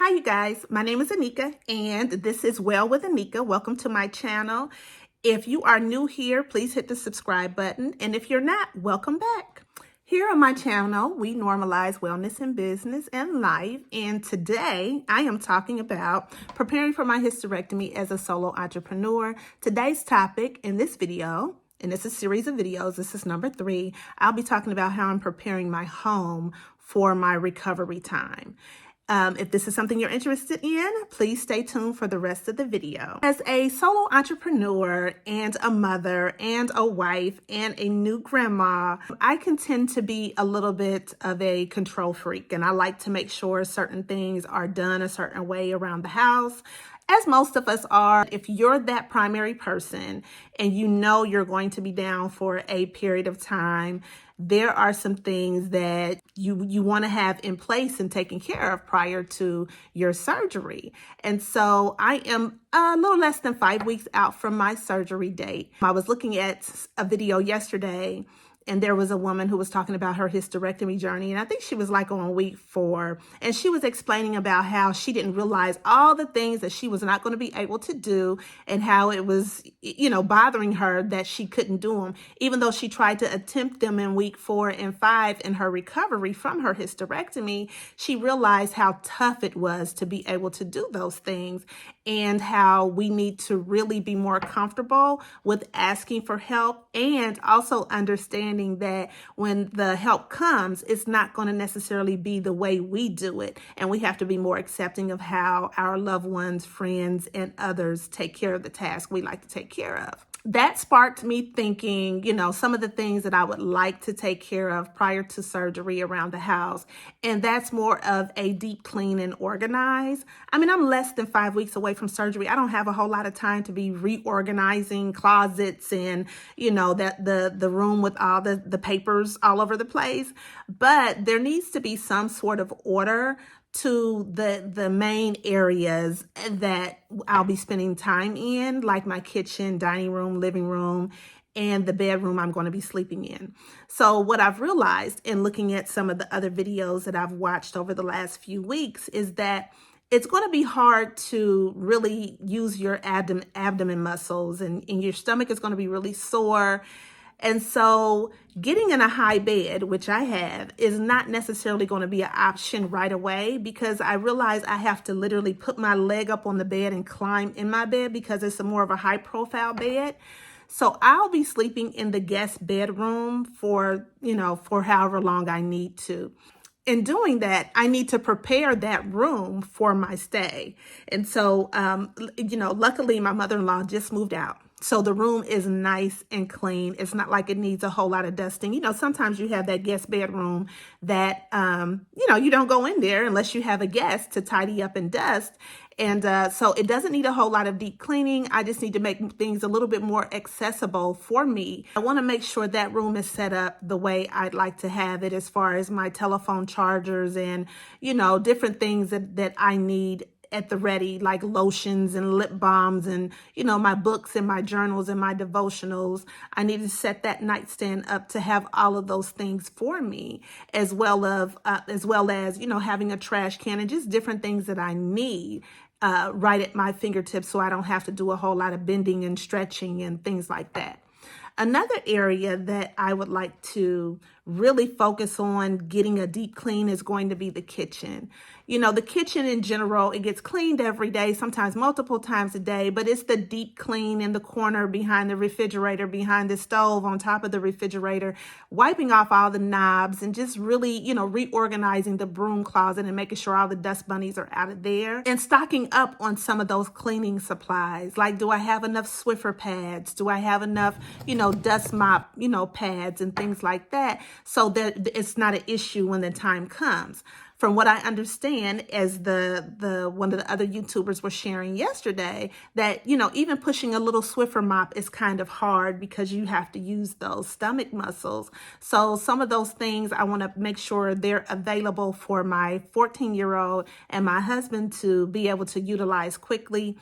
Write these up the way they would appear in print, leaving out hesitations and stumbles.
Hi, you guys. My name is Anika, and this is Well with Anika. Welcome to my channel. If you are new here, please hit the subscribe button. And if you're not, welcome back. Here on my channel, we normalize wellness in business and life. And today I am talking about preparing for my hysterectomy as a solo entrepreneur. Today's topic in this video, and it's a series of videos, this is number 3, I'll be talking about how I'm preparing my home for my recovery time. If this is something you're interested in, please stay tuned for the rest of the video. As a solo entrepreneur and a mother and a wife and a new grandma, I can tend to be a little bit of a control freak, and I like to make sure certain things are done a certain way around the house, as most of us are. If you're that primary person and you know you're going to be down for a period of time, there are some things that you want to have in place and taken care of prior to your surgery. And so I am a little less than 5 weeks out from my surgery date. I was looking at a video yesterday, and there was a woman who was talking about her hysterectomy journey. And I think she was like on week 4. And she was explaining about how she didn't realize all the things that she was not going to be able to do, and how it was, bothering her that she couldn't do them, even though she tried to attempt them in week 4 and 5 in her recovery from her hysterectomy. She realized how tough it was to be able to do those things, and how we need to really be more comfortable with asking for help, and also understanding that when the help comes, it's not going to necessarily be the way we do it. And we have to be more accepting of how our loved ones, friends, and others take care of the task we like to take care of. That sparked me thinking, some of the things that I would like to take care of prior to surgery around the house. And that's more of a deep clean and organize. I mean, I'm less than 5 weeks away from surgery. I don't have a whole lot of time to be reorganizing closets and, that the room with all the papers all over the place. But there needs to be some sort of order to the main areas that I'll be spending time in, like my kitchen, dining room, living room, and the bedroom I'm going to be sleeping in. So what I've realized in looking at some of the other videos that I've watched over the last few weeks is that it's going to be hard to really use your abdomen muscles, and your stomach is going to be really sore. And so getting in a high bed, which I have, is not necessarily going to be an option right away, because I realize I have to literally put my leg up on the bed and climb in my bed, because it's more of a high profile bed. So I'll be sleeping in the guest bedroom for however long I need to. In doing that, I need to prepare that room for my stay. And so, luckily my mother-in-law just moved out. So the room is nice and clean. It's not like it needs a whole lot of dusting. Sometimes you have that guest bedroom that, you don't go in there unless you have a guest to tidy up and dust. And so it doesn't need a whole lot of deep cleaning. I just need to make things a little bit more accessible for me. I want to make sure that room is set up the way I'd like to have it, as far as my telephone chargers and, different things that I need at the ready, like lotions and lip balms and, my books and my journals and my devotionals. I need to set that nightstand up to have all of those things for me, as well as, having a trash can and just different things that I need right at my fingertips, so I don't have to do a whole lot of bending and stretching and things like that. Another area that I would like to really focus on getting a deep clean is going to be the kitchen. The kitchen in general, it gets cleaned every day, sometimes multiple times a day, but it's the deep clean in the corner behind the refrigerator, behind the stove, on top of the refrigerator, wiping off all the knobs and just really, reorganizing the broom closet and making sure all the dust bunnies are out of there, and stocking up on some of those cleaning supplies. Like, do I have enough Swiffer pads? Do I have enough, dust mop, pads and things like that, so that it's not an issue when the time comes. From what I understand, as the one of the other YouTubers were sharing yesterday, that, even pushing a little Swiffer mop is kind of hard, because you have to use those stomach muscles. So some of those things I want to make sure they're available for my 14-year-old and my husband to be able to utilize quickly.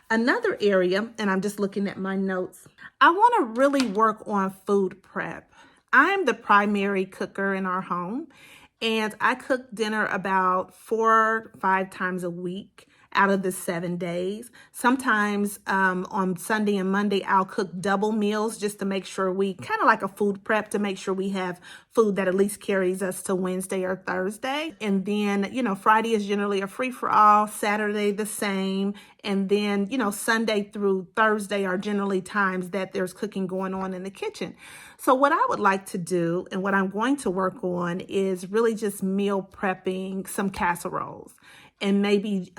Another area, and I'm just looking at my notes, I want to really work on food prep. I'm the primary cooker in our home. And I cook dinner about 4 or 5 times a week out of the 7 days. Sometimes on Sunday and Monday, I'll cook double meals just to make sure we kind of like a food prep to make sure we have food that at least carries us to Wednesday or Thursday. And then, Friday is generally a free for all, Saturday the same. And then, Sunday through Thursday are generally times that there's cooking going on in the kitchen. So what I would like to do and what I'm going to work on is really just meal prepping some casseroles and maybe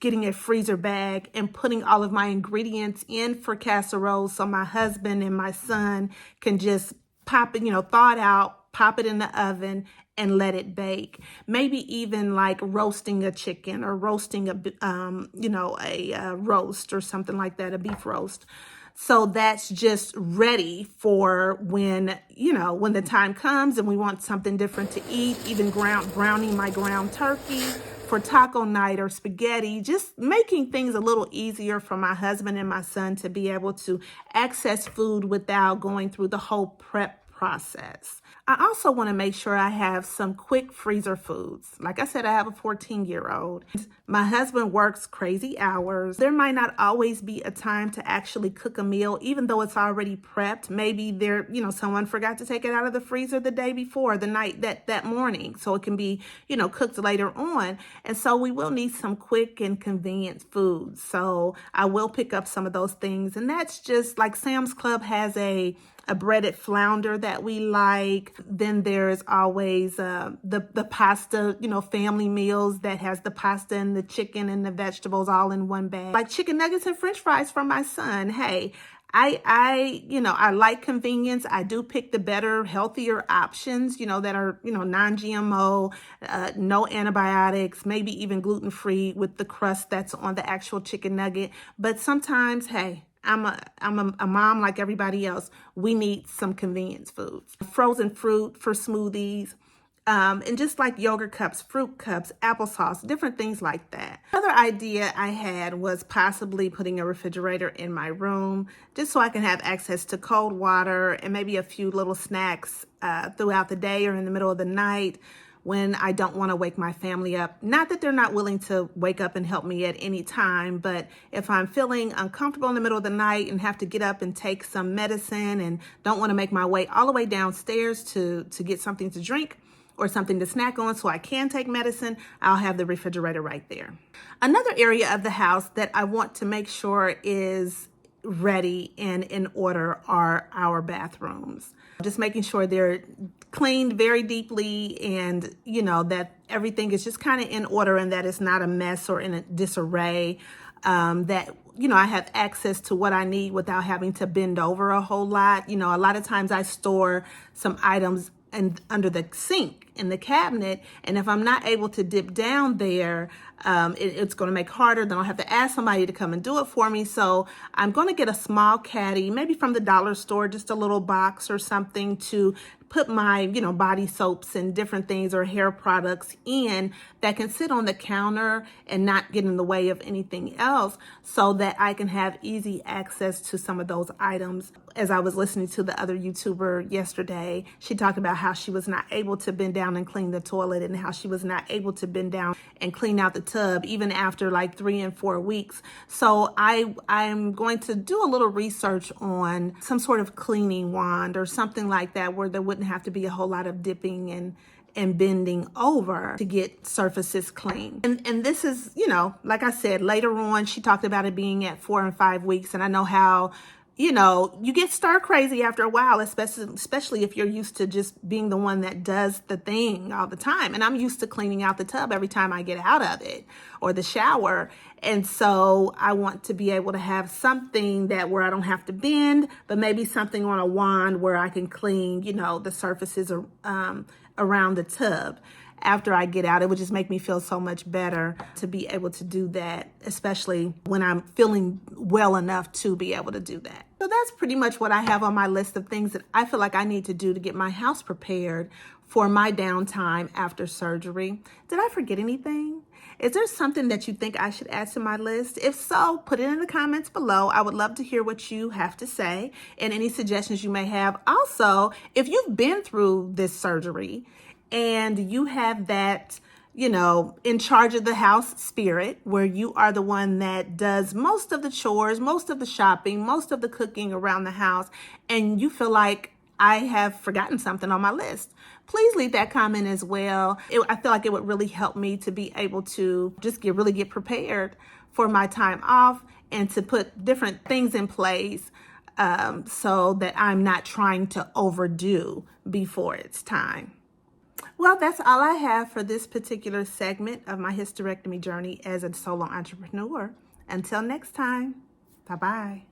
getting a freezer bag and putting all of my ingredients in for casseroles so my husband and my son can just pop it, thaw it out, pop it in the oven and let it bake. Maybe even like roasting a chicken or roasting a roast or something like that, a beef roast. So that's just ready for when the time comes and we want something different to eat, even browning my ground turkey for taco night or spaghetti, just making things a little easier for my husband and my son to be able to access food without going through the whole prep process. I also want to make sure I have some quick freezer foods. Like I said, I have a 14-year-old. My husband works crazy hours. There might not always be a time to actually cook a meal, even though it's already prepped. Maybe someone forgot to take it out of the freezer the day before, the night that morning. So it can be, cooked later on. And so we will need some quick and convenient foods. So I will pick up some of those things. And that's just like Sam's Club has a breaded flounder that we like. Then there's always the pasta, family meals that has the pasta and the chicken and the vegetables all in one bag. Like chicken nuggets and French fries for my son. Hey, I like convenience. I do pick the better, healthier options, that are, non-GMO, no antibiotics, maybe even gluten-free with the crust that's on the actual chicken nugget. But sometimes, hey, I'm a mom like everybody else. We need some convenience foods. Frozen fruit for smoothies, and just like yogurt cups, fruit cups, applesauce, different things like that. Another idea I had was possibly putting a refrigerator in my room just so I can have access to cold water and maybe a few little snacks throughout the day or in the middle of the night when I don't want to wake my family up. Not that they're not willing to wake up and help me at any time, but if I'm feeling uncomfortable in the middle of the night and have to get up and take some medicine and don't want to make my way all the way downstairs to get something to drink or something to snack on so I can take medicine, I'll have the refrigerator right there. Another area of the house that I want to make sure is ready and in order are our bathrooms. Just making sure they're cleaned very deeply and, that everything is just kind of in order and that it's not a mess or in a disarray, that, I have access to what I need without having to bend over a whole lot. A lot of times I store some items under the sink in the cabinet, and if I'm not able to dip down there, it's going to make harder. Then I'll have to ask somebody to come and do it for me. So I'm going to get a small caddy, maybe from the dollar store, just a little box or something to put my, body soaps and different things or hair products in that can sit on the counter and not get in the way of anything else so that I can have easy access to some of those items. As I was listening to the other YouTuber yesterday, she talked about how she was not able to bend down and clean the toilet and how she was not able to bend down and clean out the tub even after like 3 and 4 weeks. So I'm going to do a little research on some sort of cleaning wand or something like that where there wouldn't have to be a whole lot of dipping and bending over to get surfaces clean. And this is, like I said, later on, she talked about it being at 4 and 5 weeks. And I know how, you get stir crazy after a while, especially if you're used to just being the one that does the thing all the time. And I'm used to cleaning out the tub every time I get out of it or the shower. And so I want to be able to have something where I don't have to bend, but maybe something on a wand where I can clean, the surfaces around the tub. After I get out, it would just make me feel so much better to be able to do that, especially when I'm feeling well enough to be able to do that. So that's pretty much what I have on my list of things that I feel like I need to do to get my house prepared for my downtime after surgery. Did I forget anything? Is there something that you think I should add to my list? If so, put it in the comments below. I would love to hear what you have to say and any suggestions you may have. Also, if you've been through this surgery and you have that, in charge of the house spirit, where you are the one that does most of the chores, most of the shopping, most of the cooking around the house, and you feel like I have forgotten something on my list, please leave that comment as well. I feel like it would really help me to be able to just really get prepared for my time off and to put different things in place so that I'm not trying to overdo before it's time. Well, that's all I have for this particular segment of my hysterectomy journey as a solo entrepreneur. Until next time, bye-bye.